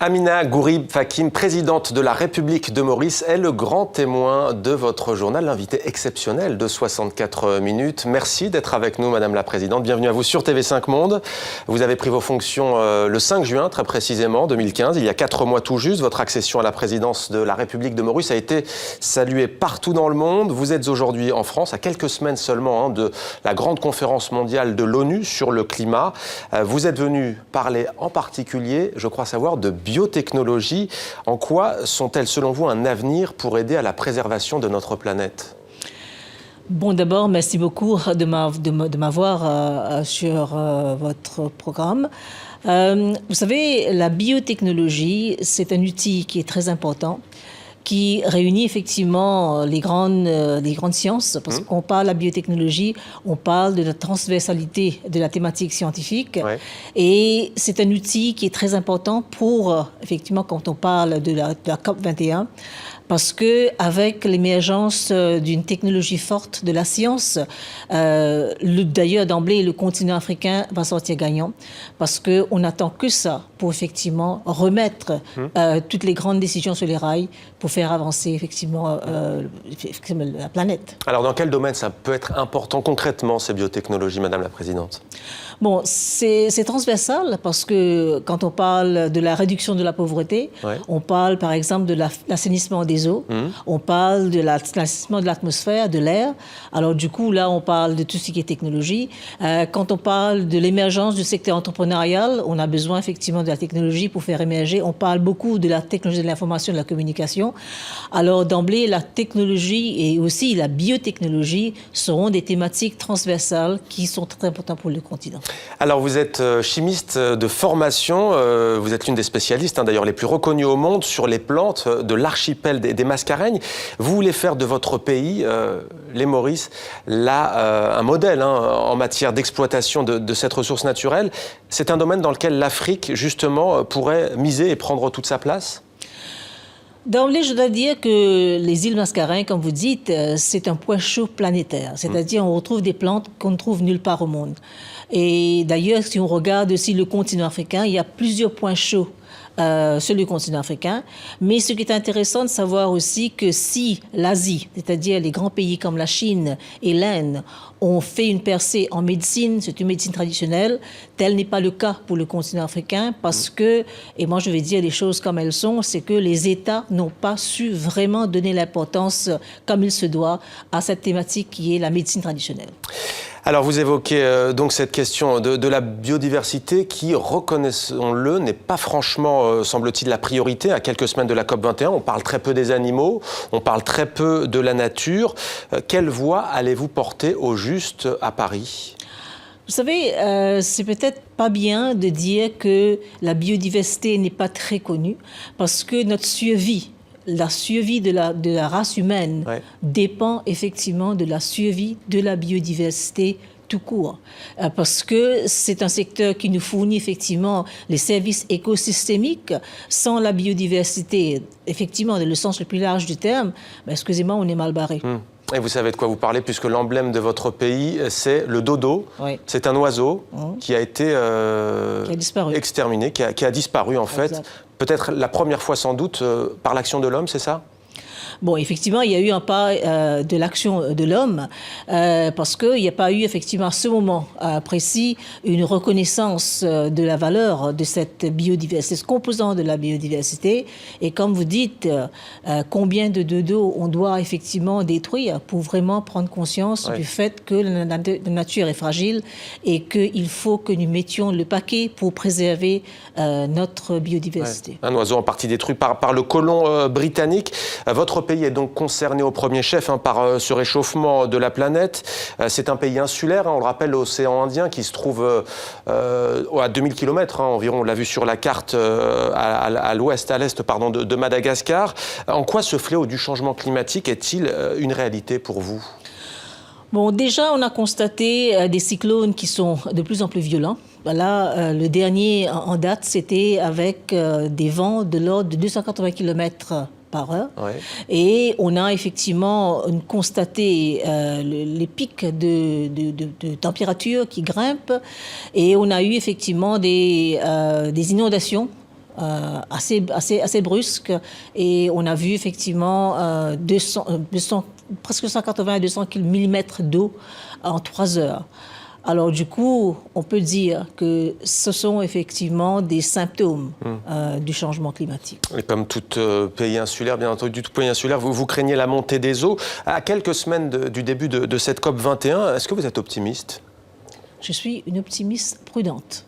Amina Ghourib Fakim, présidente de la République de Maurice, est le grand témoin de votre journal, l'invité exceptionnel de 64 minutes. Merci d'être avec nous, Madame la Présidente. Bienvenue à vous sur TV5 Monde. Vous avez pris vos fonctions le 5 juin, très précisément, 2015, il y a 4 mois tout juste. Votre accession à la présidence de la République de Maurice a été saluée partout dans le monde. Vous êtes aujourd'hui en France, à quelques semaines seulement de la grande conférence mondiale de l'ONU sur le climat. Vous êtes venu parler en particulier, je crois savoir, de biotechnologie. En quoi sont-elles, selon vous, un avenir pour aider à la préservation de notre planète ? Bon, d'abord, merci beaucoup de m'avoir sur votre programme. Vous savez, la biotechnologie, c'est un outil qui est très important, qui réunit effectivement les grandes sciences. Parce qu'on parle de la biotechnologie, on parle de la transversalité de la thématique scientifique. Ouais. Et c'est un outil qui est très important pour, effectivement, quand on parle de la COP21, parce qu'avec l'émergence d'une technologie forte de la science, d'ailleurs d'emblée, le continent africain va sortir gagnant, parce qu'on n'attend que ça pour effectivement remettre toutes les grandes décisions sur les rails, pour faire avancer effectivement la planète. Alors dans quel domaine ça peut être important concrètement, ces biotechnologies, Madame la Présidente ? Bon, c'est transversal parce que quand on parle de la réduction de la pauvreté, ouais. On parle par exemple de l'assainissement des eaux, on parle de l'assainissement de l'atmosphère, de l'air. Alors du coup, là, on parle de tout ce qui est technologie. Quand on parle de l'émergence du secteur entrepreneurial, on a besoin effectivement de la technologie pour faire émerger. On parle beaucoup de la technologie de l'information et de la communication. Alors d'emblée, la technologie et aussi la biotechnologie seront des thématiques transversales qui sont très importantes pour le continent. Alors vous êtes chimiste de formation, vous êtes l'une des spécialistes d'ailleurs les plus reconnues au monde sur les plantes de l'archipel des Mascareignes. Vous voulez faire de votre pays, les Maurices, un modèle en matière d'exploitation de cette ressource naturelle. C'est un domaine dans lequel l'Afrique justement pourrait miser et prendre toute sa place ? D'emblée, je dois dire que les îles Mascareignes, comme vous dites, c'est un point chaud planétaire. C'est-à-dire on retrouve des plantes qu'on ne trouve nulle part au monde. Et d'ailleurs, si on regarde aussi le continent africain, il y a plusieurs points chauds sur le continent africain. Mais ce qui est intéressant de savoir aussi que si l'Asie, c'est-à-dire les grands pays comme la Chine et l'Inde, ont fait une percée en médecine, c'est une médecine traditionnelle, tel n'est pas le cas pour le continent africain parce que, et moi je vais dire les choses comme elles sont, c'est que les États n'ont pas su vraiment donner l'importance comme il se doit à cette thématique qui est la médecine traditionnelle. Alors vous évoquez donc cette question de la biodiversité qui, reconnaissons-le, n'est pas franchement, semble-t-il, la priorité. À quelques semaines de la COP21, on parle très peu des animaux, on parle très peu de la nature. Quelle voix allez-vous porter au juste à Paris ? Vous savez, c'est peut-être pas bien de dire que la biodiversité n'est pas très connue parce que notre survie, la survie de la race humaine dépend effectivement de la survie de la biodiversité tout court. Parce que c'est un secteur qui nous fournit effectivement les services écosystémiques. Sans la biodiversité, effectivement, dans le sens le plus large du terme, excusez-moi, on est mal barré. Et vous savez de quoi vous parlez, puisque l'emblème de votre pays, c'est le dodo. Oui. C'est un oiseau qui a été exterminé, qui a disparu en fait. Peut-être la première fois sans doute par l'action de l'homme, c'est ça ? Bon, effectivement, il y a eu un pas de l'action de l'homme parce qu'il n'y a pas eu, effectivement, à ce moment précis, une reconnaissance de la valeur de cette biodiversité, ce composant de la biodiversité. Et comme vous dites, combien de dodos on doit effectivement détruire pour vraiment prendre conscience du fait que la nature est fragile et qu'il faut que nous mettions le paquet pour préserver notre biodiversité. Un oiseau en partie détruit par le colon britannique. Votre pays est donc concerné au premier chef par ce réchauffement de la planète. C'est un pays insulaire, on le rappelle, l'océan Indien, qui se trouve à 2000 km environ, on l'a vu sur la carte, à l'ouest, à l'est de Madagascar. En quoi ce fléau du changement climatique est-il une réalité pour vous ? Bon, déjà, on a constaté des cyclones qui sont de plus en plus violents. Là, le dernier en date, c'était avec des vents de l'ordre de 280 km par heure. Ouais. Et on a effectivement constaté les pics de température qui grimpent et on a eu effectivement des inondations assez brusque et on a vu effectivement presque 180 à 200 mm d'eau en 3 heures. Alors du coup, on peut dire que ce sont effectivement des symptômes du changement climatique. Et comme tout pays insulaire, bien entendu, tout pays insulaire, vous craignez la montée des eaux. À quelques semaines du début de cette COP 21, est-ce que vous êtes optimiste ? Je suis une optimiste prudente.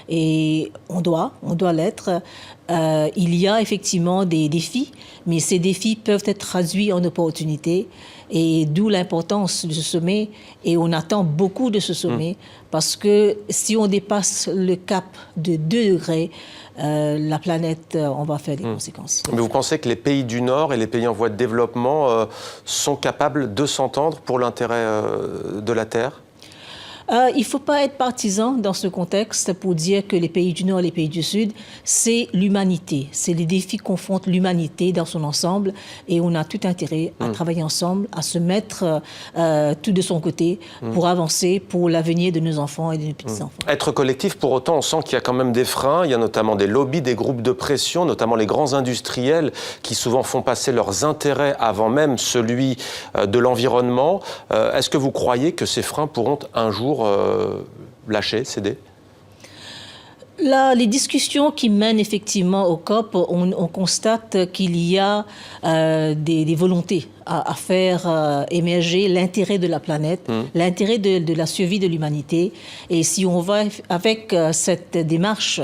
Et on doit l'être. Il y a effectivement des défis, mais ces défis peuvent être traduits en opportunités. Et d'où l'importance de ce sommet. Et on attend beaucoup de ce sommet, parce que si on dépasse le cap de 2 degrés, la planète, on va faire des conséquences. Mais vous pensez que les pays du Nord et les pays en voie de développement sont capables de s'entendre pour l'intérêt de la Terre ? Il ne faut pas être partisan dans ce contexte pour dire que les pays du Nord et les pays du Sud, c'est l'humanité. C'est les défis qui confrontent l'humanité dans son ensemble. Et on a tout intérêt à travailler ensemble, à se mettre tout de son côté pour avancer pour l'avenir de nos enfants et de nos petits-enfants. Être collectif, pour autant, on sent qu'il y a quand même des freins. Il y a notamment des lobbies, des groupes de pression, notamment les grands industriels qui souvent font passer leurs intérêts avant même celui de l'environnement. Est-ce que vous croyez que ces freins pourront un jour lâcher, céder ? Là, les discussions qui mènent effectivement au COP, on constate qu'il y a des volontés à faire émerger l'intérêt de la planète, l'intérêt de la survie de l'humanité. Et si on va avec cette démarche,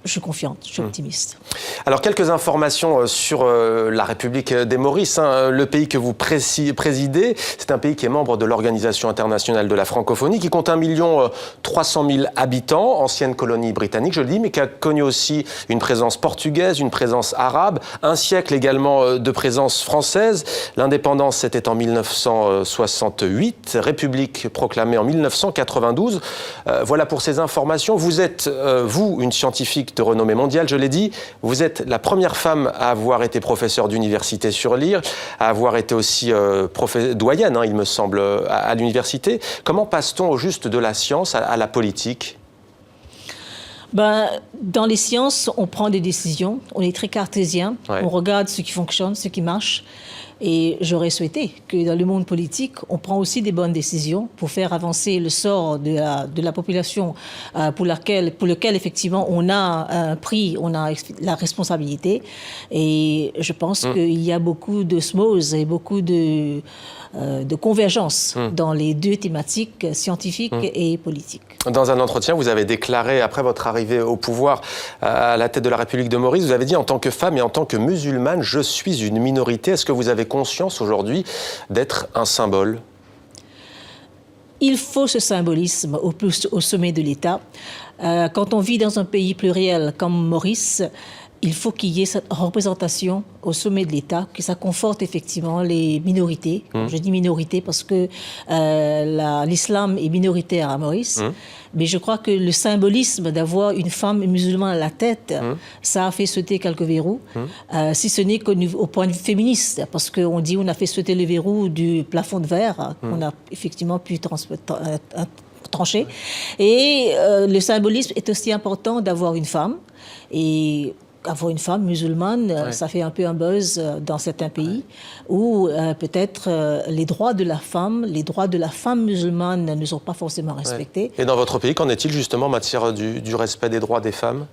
je suis confiante, je suis optimiste. Alors, quelques informations sur la République des Maurices. Le pays que vous présidez, c'est un pays qui est membre de l'Organisation internationale de la francophonie, qui compte 1 300 000 habitants, ancienne colonie britannique, je le dis, mais qui a connu aussi une présence portugaise, une présence arabe, un siècle également de présence française. L'indépendance, c'était en 1968, République proclamée en 1992. Voilà pour ces informations. Vous êtes, vous, une scientifique de renommée mondiale, je l'ai dit. Vous êtes la première femme à avoir été professeure d'université sur l'île, à avoir été aussi doyenne, il me semble, à l'université. Comment passe-t-on au juste de la science à la politique ? Dans les sciences, on prend des décisions, on est très cartésien, on regarde ce qui fonctionne, ce qui marche. Et j'aurais souhaité que dans le monde politique, on prend aussi des bonnes décisions pour faire avancer le sort de la population pour lequel effectivement on a la responsabilité. Et je pense qu'il y a beaucoup d'osmose et beaucoup de convergence dans les deux thématiques scientifiques et politiques. Dans un entretien, vous avez déclaré, après votre arrivée au pouvoir à la tête de la République de Maurice, vous avez dit « En tant que femme et en tant que musulmane, je suis une minorité ». Est-ce que vous avez conscience aujourd'hui d'être un symbole ? Il faut ce symbolisme au sommet de l'État. Quand on vit dans un pays pluriel comme Maurice, il faut qu'il y ait cette représentation au sommet de l'État, que ça conforte effectivement les minorités. Je dis minorités parce que l'islam est minoritaire à Maurice. Mais je crois que le symbolisme d'avoir une femme musulmane à la tête, ça a fait sauter quelques verrous, si ce n'est qu'au point de vue féministe, parce qu'on dit on a fait sauter le verrou du plafond de verre, qu'on a effectivement pu trancher. Et le symbolisme est aussi important d'avoir une femme. Et avoir une femme musulmane, ça fait un peu un buzz dans certains pays où peut-être les droits de la femme musulmane ne sont pas forcément respectés. Et dans votre pays, qu'en est-il justement en matière du respect des droits des femmes ?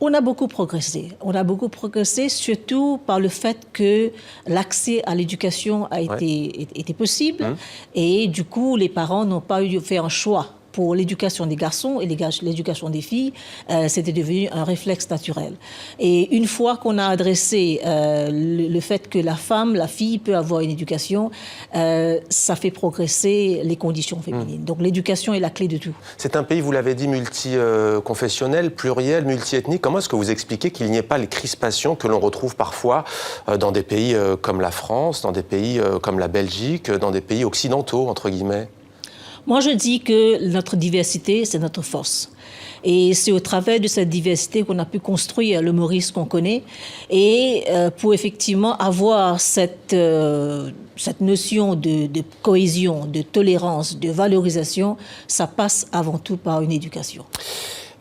On a beaucoup progressé. On a beaucoup progressé, surtout par le fait que l'accès à l'éducation a été possible. Et du coup, les parents n'ont pas fait un choix pour l'éducation des garçons et l'éducation des filles, c'était devenu un réflexe naturel. Et une fois qu'on a adressé le fait que la fille peut avoir une éducation, ça fait progresser les conditions féminines. Donc l'éducation est la clé de tout. C'est un pays, vous l'avez dit, multiconfessionnel, pluriel, multiethnique. Comment est-ce que vous expliquez qu'il n'y ait pas les crispations que l'on retrouve parfois dans des pays comme la France, dans des pays comme la Belgique, dans des pays occidentaux, entre guillemets ? Moi, je dis que notre diversité, c'est notre force. Et c'est au travers de cette diversité qu'on a pu construire le Maurice qu'on connaît. Et pour effectivement avoir cette notion de cohésion, de tolérance, de valorisation, ça passe avant tout par une éducation.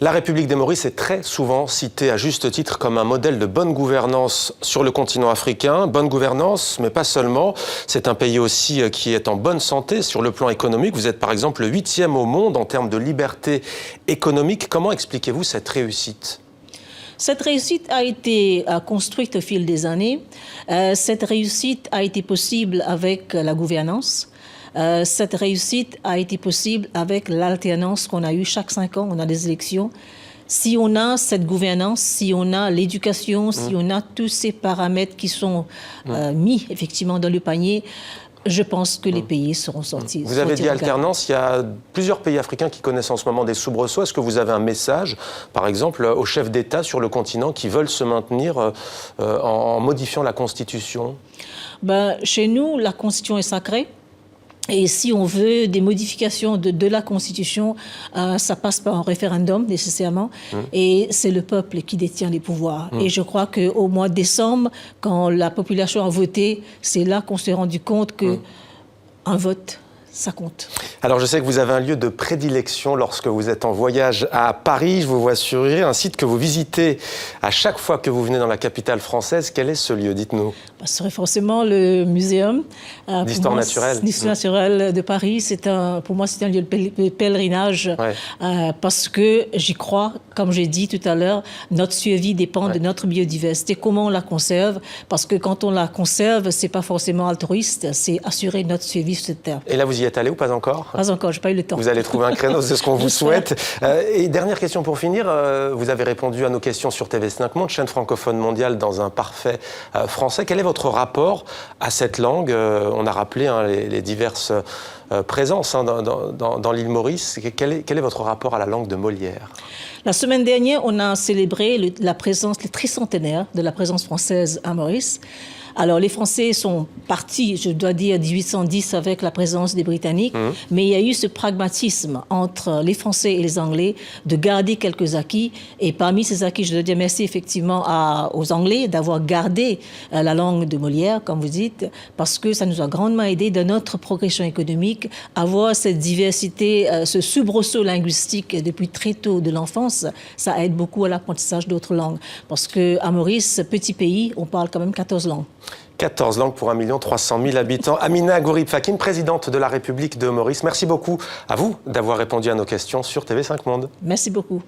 La République des Maurice est très souvent citée à juste titre comme un modèle de bonne gouvernance sur le continent africain. Bonne gouvernance, mais pas seulement. C'est un pays aussi qui est en bonne santé sur le plan économique. Vous êtes par exemple le 8e au monde en termes de liberté économique. Comment expliquez-vous cette réussite ? Cette réussite a été construite au fil des années. Cette réussite a été possible avec la gouvernance. Cette réussite a été possible avec l'alternance qu'on a eue chaque 5 ans. On a des élections. Si on a cette gouvernance, si on a l'éducation, si on a tous ces paramètres qui sont mis effectivement dans le panier, je pense que les pays seront sortis. Vous avez dit alternance, il y a plusieurs pays africains qui connaissent en ce moment des soubresauts. Est-ce que vous avez un message, par exemple, aux chefs d'État sur le continent qui veulent se maintenir en modifiant la Constitution ? Chez nous, la Constitution est sacrée. Et si on veut des modifications de la Constitution, ça passe par un référendum nécessairement. Et c'est le peuple qui détient les pouvoirs. Et je crois qu'au mois de décembre, quand la population a voté, c'est là qu'on s'est rendu compte qu'un vote, ça compte. Alors je sais que vous avez un lieu de prédilection lorsque vous êtes en voyage à Paris. Je vous vois sourire, un site que vous visitez à chaque fois que vous venez dans la capitale française. Quel est ce lieu ? Dites-nous. Ce serait forcément le muséum d'histoire naturelle. L'histoire naturelle de Paris, pour moi, c'est un lieu de pèlerinage parce que j'y crois, comme j'ai dit tout à l'heure, notre survie dépend de notre biodiversité, comment on la conserve, parce que quand on la conserve, c'est pas forcément altruiste, c'est assurer notre survie sur cette terre. Et là, vous y êtes allé ou pas encore ? Pas encore, j'ai pas eu le temps. Vous allez trouver un créneau, c'est ce qu'on vous souhaite. Et dernière question pour finir, vous avez répondu à nos questions sur TV5 Monde, chaîne francophone mondiale dans un parfait français. Quel est votre rapport à cette langue ? On a rappelé les diverses présences dans l'île Maurice. Quel est votre rapport à la langue de Molière ? La semaine dernière, on a célébré le tricentenaire de la présence française à Maurice. Alors, les Français sont partis, je dois dire, 1810 avec la présence des Britanniques, mais il y a eu ce pragmatisme entre les Français et les Anglais de garder quelques acquis. Et parmi ces acquis, je dois dire merci effectivement aux Anglais d'avoir gardé la langue de Molière, comme vous dites, parce que ça nous a grandement aidé dans notre progression économique, avoir cette diversité, ce soubresaut linguistique depuis très tôt de l'enfance, ça aide beaucoup à l'apprentissage d'autres langues. Parce qu'à Maurice, petit pays, on parle quand même 14 langues. 14 langues pour 1 300 000 habitants. Amina Ghourib-Fakim, présidente de la République de Maurice. Merci beaucoup à vous d'avoir répondu à nos questions sur TV5 Monde. Merci beaucoup.